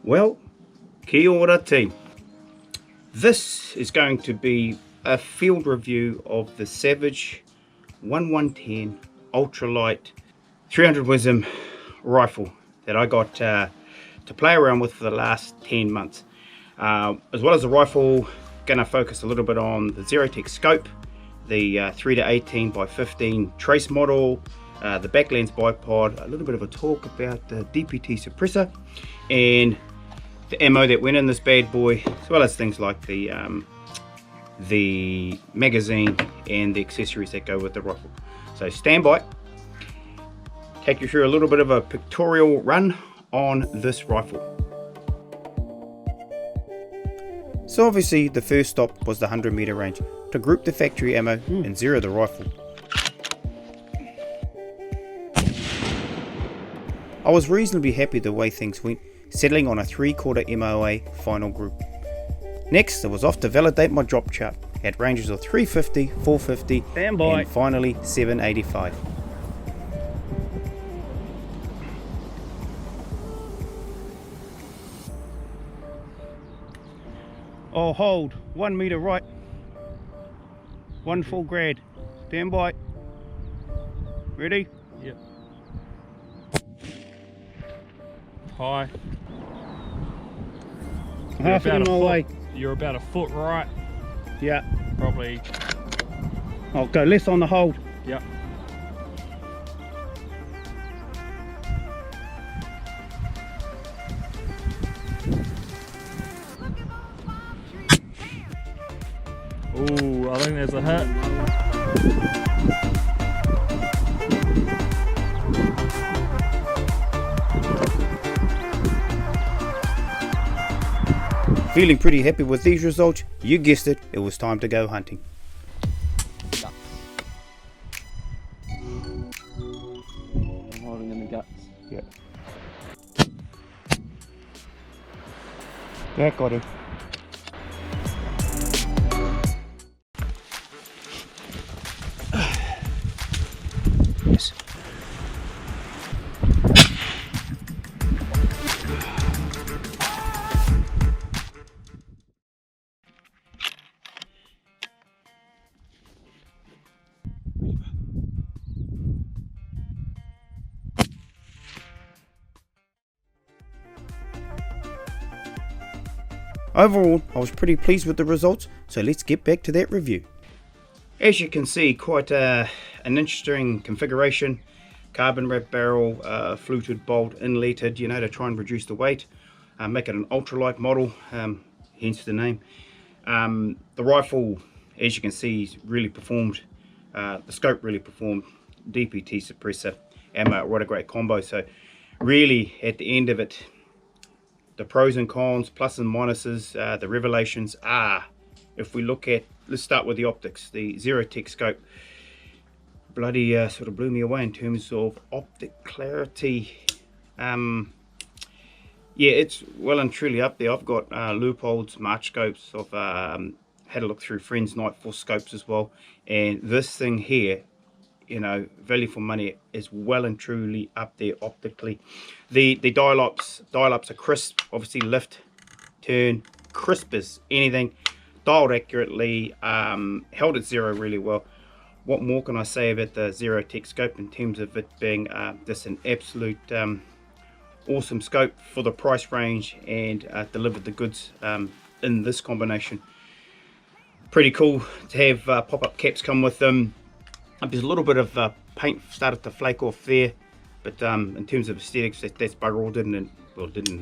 Well, kia ora team. This is going to be a field review of the Savage 1110 Ultralight 300 Wisdom rifle that I got to play around with for the last 10 months. As well as the rifle, going to focus a little bit on the Zerotech Scope, the 3-18 by 15 trace model, the Backlanz Bipod, a little bit of a talk about the DPT Suppressor, and the ammo that went in this bad boy, as well as things like the magazine and the accessories that go with the rifle. So stand by, take you through a little bit of a pictorial run on this rifle. So obviously the first stop was the 100 meter range to group the factory ammo and zero the rifle. I was reasonably happy the way things went, settling on a 3/4 MOA final group. Next, I was off to validate my drop chart at ranges of 350, 450 and finally 785. I'll hold 1 meter right, 1 full grad. Stand by. Ready? Yep. High. Half an mile away. You're about a foot right. Yeah. Probably. I'll go less on the hold. Yep. Ooh, I think there's a hit. Feeling pretty happy with these results. You guessed it, it was time to go hunting. I'm holding in the guts. Yeah. That got him. Yes. Overall, I was pretty pleased with the results, so let's get back to that review. As you can see, quite an interesting configuration. Carbon wrap barrel, fluted bolt, inletted, you know, to try and reduce the weight. Make it an ultralight model, hence the name. The rifle, as you can see, really performed. The scope really performed. DPT suppressor, ammo, what a great combo. So really, at the end of it, the pros and cons, plus and minuses, the revelations are, if we look at, let's start with the optics. The Zerotech Scope bloody sort of blew me away in terms of optic clarity. Yeah, it's well and truly up there. I've got Leopold's March scopes. I've had a look through Friends Nightfall scopes as well, and this thing here, you know, value for money, is well and truly up there optically. The dial-ups are crisp, obviously lift, turn, crisp as anything, dialed accurately, held at zero really well. What more can I say about the Zerotech Scope in terms of it being just an absolute awesome scope for the price range, and delivered the goods in this combination. Pretty cool to have pop-up caps come with them. There's a little bit of paint started to flake off there, but in terms of aesthetics, that's bugger all. Didn't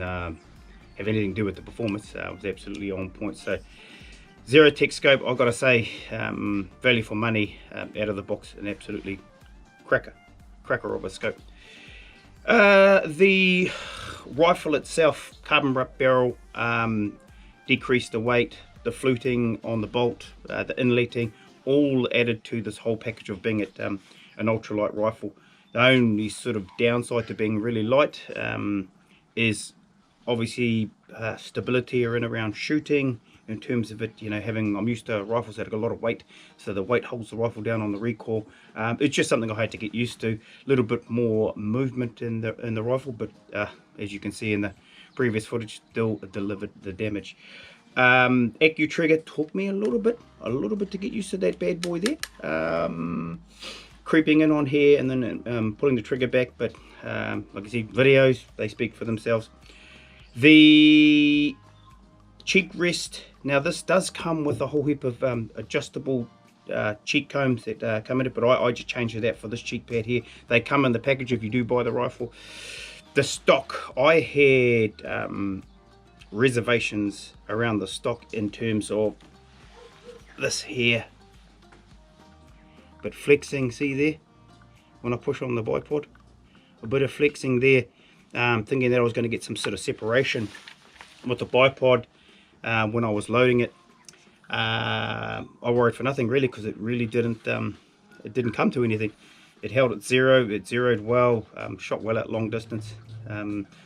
have anything to do with the performance. It was absolutely on point. So Zerotech Scope, I've got to say, value for money, out of the box, an absolutely cracker of a scope. The rifle itself, carbon wrap barrel, decreased the weight, the fluting on the bolt, the inletting, all added to this whole package of being it an ultralight rifle. The only sort of downside to being really light is obviously stability or in around shooting, in terms of it, you know, having, I'm used to rifles that have got a lot of weight, so the weight holds the rifle down on the recoil. It's just something I had to get used to. A little bit more movement in the rifle, but as you can see in the previous footage still delivered the damage. Accu trigger took me a little bit to get used to that bad boy there. Creeping in on here and then pulling the trigger back, but like I see, videos, they speak for themselves. The cheek rest, now this does come with a whole heap of adjustable cheek combs that come in it, but I just changed that for this cheek pad here. They come in the package if you do buy the rifle. The stock, I had reservations around the stock in terms of this here, but flexing, see there, when I push on the bipod, a bit of flexing there, thinking that I was going to get some sort of separation with the bipod when I was loading it. I worried for nothing really, because it really didn't come to anything. It held at zero, it zeroed well, shot well at long distance.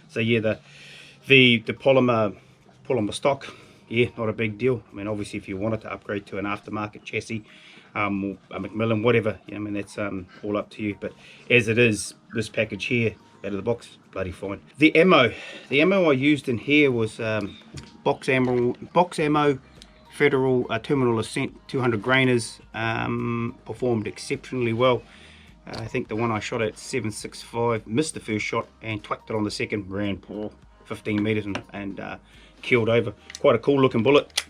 So yeah, the polymer stock, yeah, not a big deal. I mean, obviously if you wanted to upgrade to an aftermarket chassis, or a Macmillan, whatever, you know, I mean, that's all up to you. But as it is, this package here out of the box, bloody fine. The ammo I used in here was box ammo Federal Terminal Ascent 200 grainers. Performed exceptionally well. I think the one I shot at 7.65 missed the first shot and twacked it on the second, ran 15 meters and killed over. Quite a cool looking bullet.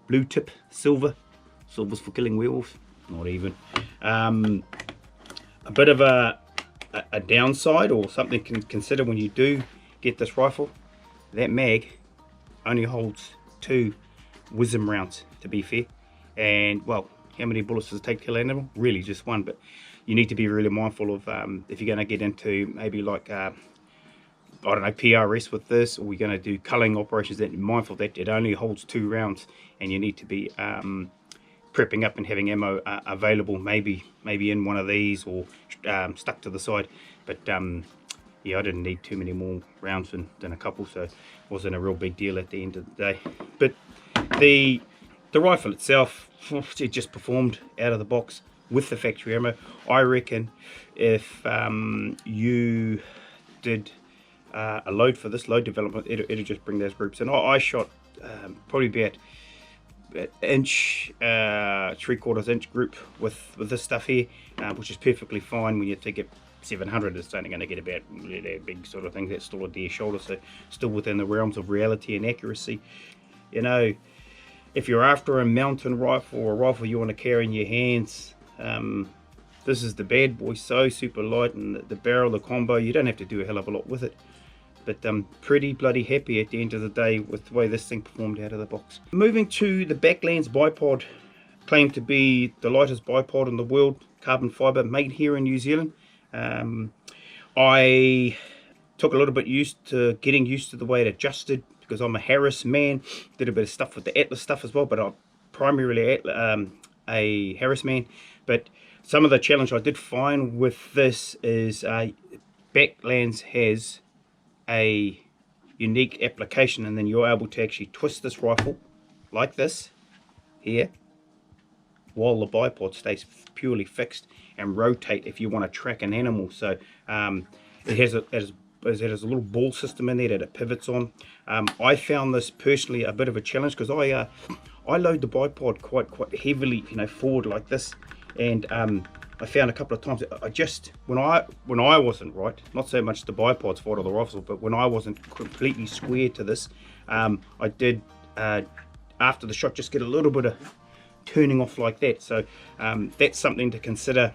Blue tip, silver's for killing werewolves, not even. A bit of a downside, or something to consider when you do get this rifle, that mag only holds 2 wisdom rounds, to be fair. And well, how many bullets does it take to kill an animal? Really just one. But you need to be really mindful of if you're going to get into maybe like I don't know, PRS with this, or you're going to do culling operations, that you're mindful that it only holds 2 rounds, and you need to be prepping up and having ammo available, maybe in one of these, or stuck to the side. But yeah, I didn't need too many more rounds than a couple, so it wasn't a real big deal at the end of the day. But the rifle itself, it just performed out of the box with the factory ammo. I reckon if you did a load for this, load development, it'll just bring those groups in. I shot probably about inch, 3/4 inch group with this stuff here, which is perfectly fine. When you take it 700, it's only going to get about that big sort of thing. That's still a deer shoulder, so still within the realms of reality and accuracy. You know, if you're after a mountain rifle, or a rifle you want to carry in your hands, this is the bad boy. So super light, and the barrel, the combo, you don't have to do a hell of a lot with it. But pretty bloody happy at the end of the day with the way this thing performed out of the box. Moving to the Backlanz Bipod, claimed to be the lightest bipod in the world, carbon fibre, made here in New Zealand. I took a little bit getting used to the way it adjusted, because I'm a Harris man. Did a bit of stuff with the Atlas stuff as well, but I'm primarily a Harris man. But some of the challenge I did find with this is Backlanz has a unique application, and then you're able to actually twist this rifle like this here, while the bipod stays purely fixed, and rotate if you want to track an animal. So it has a little ball system in there that it pivots on. I found this personally a bit of a challenge, because I load the bipod quite heavily, you know, forward like this, and I found a couple of times I just, when I wasn't right, not so much the bipod's fault or the rifle, but when I wasn't completely square to this, I did after the shot just get a little bit of turning off like that. So that's something to consider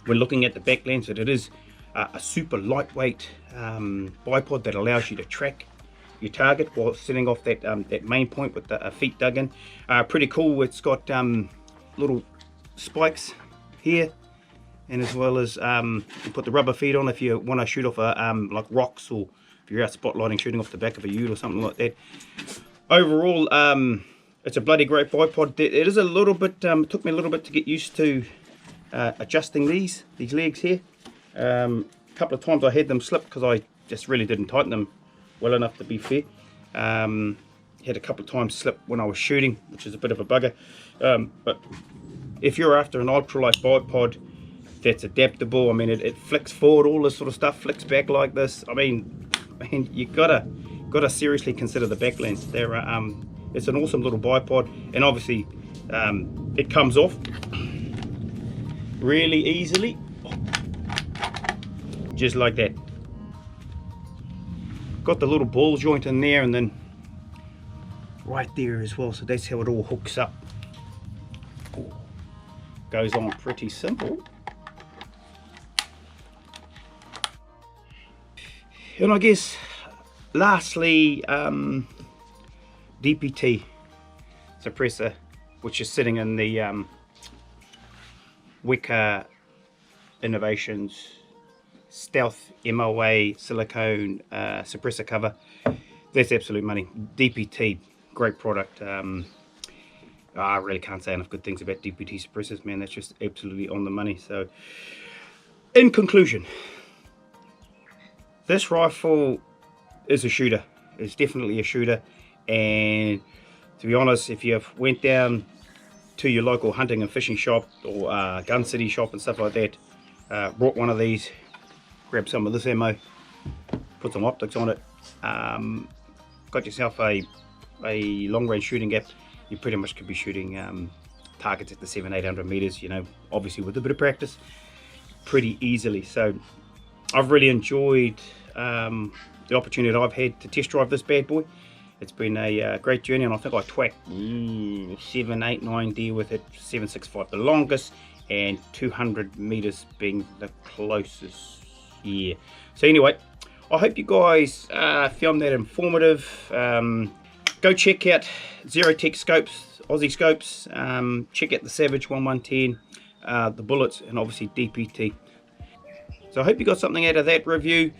when looking at the Backlanz, that it is a super lightweight bipod that allows you to track your target while setting off that main point with the feet dug in. Pretty cool. It's got little spikes here, and as well as you put the rubber feet on if you want to shoot off like rocks, or if you're out spotlighting shooting off the back of a ute or something like that. Overall, it's a bloody great bipod. It is a little bit, took me a little bit to get used to adjusting these legs here. A couple of times I had them slip because I just really didn't tighten them well enough, to be fair. Had a couple of times slip when I was shooting, which is a bit of a bugger. But if you're after an ultralight bipod that's adaptable, I mean, it flicks forward, all this sort of stuff, flicks back like this. I mean, and you gotta seriously consider the Backlanz. They're it's an awesome little bipod, and obviously it comes off really easily, just like that. Got the little ball joint in there, and then right there as well, so that's how it all hooks up. Goes on pretty simple. And I guess lastly, DPT Suppressor, which is sitting in the Wicker Innovations Stealth MOA silicone suppressor cover. That's absolute money. DPT, great product. I really can't say enough good things about DPT suppressors, man. That's just absolutely on the money. So in conclusion, this rifle is a shooter. It's definitely a shooter, and to be honest, if you went down to your local hunting and fishing shop or gun city shop and stuff like that, brought one of these, grab some of this ammo, put some optics on it, got yourself a long range shooting gap, you pretty much could be shooting targets at the 700-800 meters, you know, obviously with a bit of practice, pretty easily. So I've really enjoyed the opportunity that I've had to test drive this bad boy. It's been a great journey, and I think I twacked 7, 8, 9 deer with it, 765 the longest, and 200 meters being the closest. Yeah. So anyway, I hope you guys found that informative. Go check out Zerotech scopes, Aussie scopes. Check out the Savage 1110, the bullets, and obviously DPT. So I hope you got something out of that review,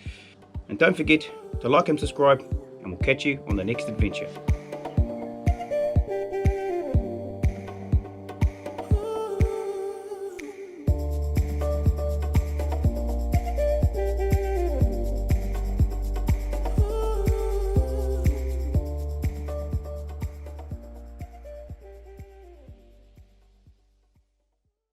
and don't forget to like and subscribe, and we'll catch you on the next adventure.